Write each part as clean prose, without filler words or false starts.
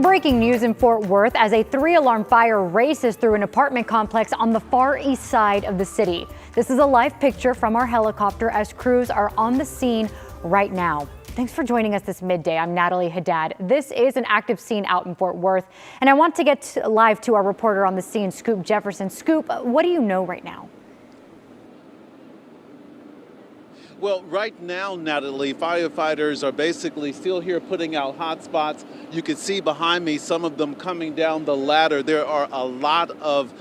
Breaking news in Fort Worth as a 3-alarm fire races through an apartment complex on the far east side of the city. This is a live picture from our helicopter as crews are on the scene right now. Thanks for joining us this midday. I'm Natalie Haddad. This is an active scene out in Fort Worth, and I want to get live to our reporter on the scene, Scoop Jefferson. Scoop, what do you know right now? Well, right now, Natalie, firefighters are basically still here putting out hot spots. You can see behind me some of them coming down the ladder. There are a lot of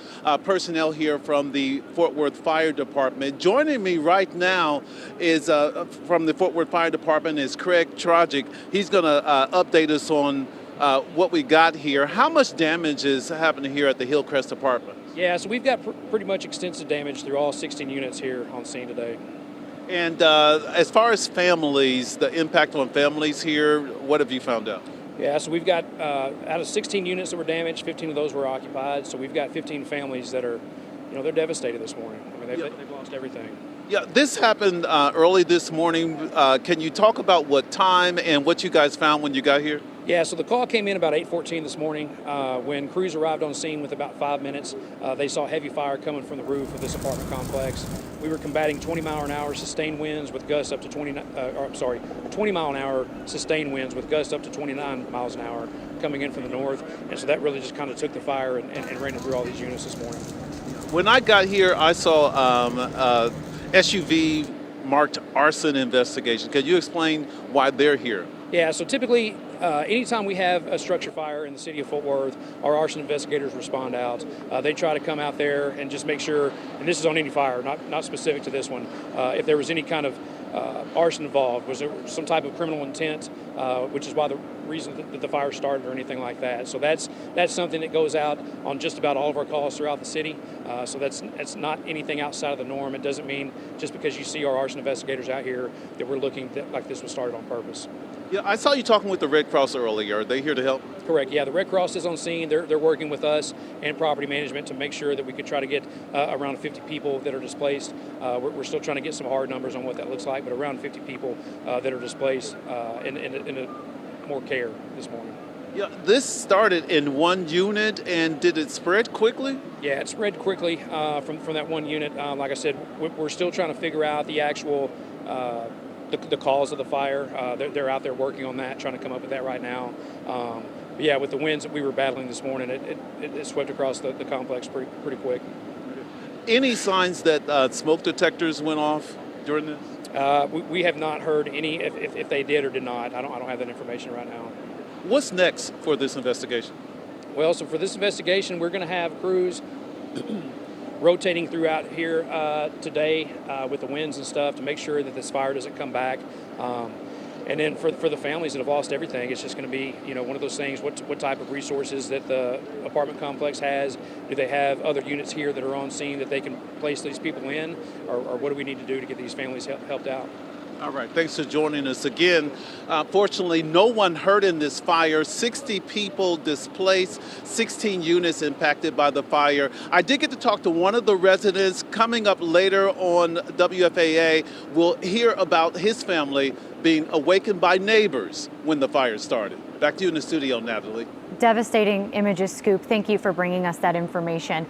personnel here from the Fort Worth Fire Department. Joining me right now is from the Fort Worth Fire Department is Craig Tragic. He's going to update us on what we got here. How much damage is happening here at the Hillcrest Apartment? Yeah, so we've got pretty much extensive damage through all 16 units here on scene today. And as far as families, the impact on families here, what have you found out? Yeah, so we've got, out of 16 units that were damaged, 15 of those were occupied. So we've got 15 families that are, they're devastated this morning. I mean, they've lost everything. Yeah, this happened early this morning. Can you talk about what time and what you guys found when you got here? Yeah, so the call came in about 8:14 this morning. When crews arrived on scene with about 5 minutes, they saw heavy fire coming from the roof of this apartment complex. We were combating 20-mile-an-hour sustained winds with gusts up to 20-mile-an-hour sustained winds with gusts up to 29 miles an hour coming in from the north. And so that really just kind of took the fire and ran it through all these units this morning. When I got here, I saw SUV marked arson investigation. Can you explain why they're here? Yeah, so typically, anytime we have a structure fire in the city of Fort Worth, our arson investigators respond out. They try to come out there and just make sure, and this is on any fire, not specific to this one, if there was any kind of arson involved, was there some type of criminal intent, which is why the reason that the fire started or anything like that. So that's something that goes out on just about all of our calls throughout the city. So that's not anything outside of the norm. It doesn't mean just because you see our arson investigators out here that we're looking like this was started on purpose. Yeah, I saw you talking with the Red Cross earlier. Are they here to help? Correct. Yeah, the Red Cross is on scene. They're working with us and property management to make sure that we could try to get around 50 people that are displaced. We're still trying to get some hard numbers on what that looks like, but around 50 people that are displaced in more care this morning. Yeah, this started in one unit, and did it spread quickly? Yeah, it spread quickly from that one unit. Like I said, we're still trying to figure out the actual the cause of the fire. They're out there working on that, trying to come up with that right now. But yeah, with the winds that we were battling this morning, it swept across the complex pretty quick. Any signs that smoke detectors went off during this? We have not heard any, if they did or did not. I don't have that information right now. What's next for this investigation? Well, so for this investigation, we're going to have crews rotating throughout here today with the winds and stuff to make sure that this fire doesn't come back. And then for the families that have lost everything, it's just going to be, one of those things, what type of resources that the apartment complex has. Do they have other units here that are on scene that they can place these people in? Or what do we need to do to get these families helped out? All right, thanks for joining us again. Fortunately, no one hurt in this fire. 60 people displaced, 16 units impacted by the fire. I did get to talk to one of the residents. Coming up later on WFAA, we'll hear about his family being awakened by neighbors when the fire started. Back to you in the studio, Natalie. Devastating images, Scoop. Thank you for bringing us that information.